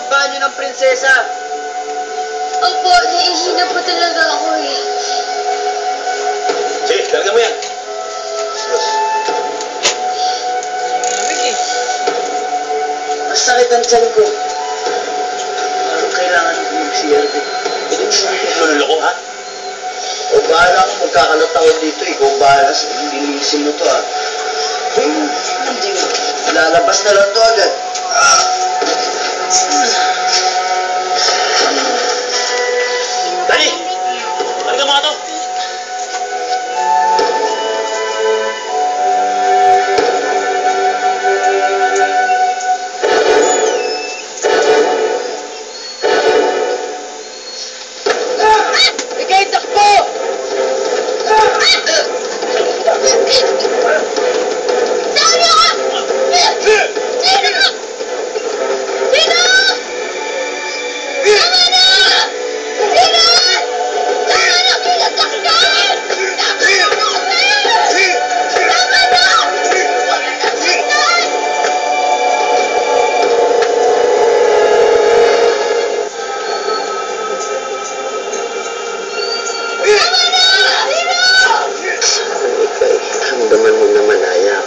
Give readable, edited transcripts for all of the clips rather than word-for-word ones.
ang banyo ng prinsesa. Opo, nahihina po talaga ako eh. Sige, talaga mo yan. Sus. Masakit ang tiyan ko. Parang kailangan ko mag-CRD. Hindi mo nagluloko, ha? O bahala kang magkakalat ako dito eh. Kung bahala sa linisin mo to ha. Hindi mo. Lalabas na lang to agad. Dali! Talaga mga to! Ikay, takbo! Dali ako! Sino? Sino? Tama na! Sino? Tama na! Pinasaktan! Tama na kami! Tama na! Huwag na sasaktan! Tama na! Sino? Ikay, hanggaman mo naman ayak.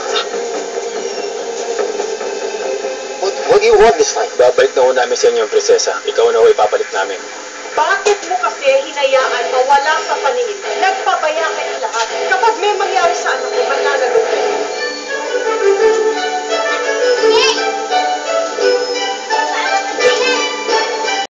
Huwag this time. Babalik na ho namin sa inyo ang prinsesa. Ikaw na ho ipapalit namin. Bakit mo kasi hinayaan mawala sa paningin? Nagpabaya ka ng lahat. Kapag may mangyari sa anak ko, mananalo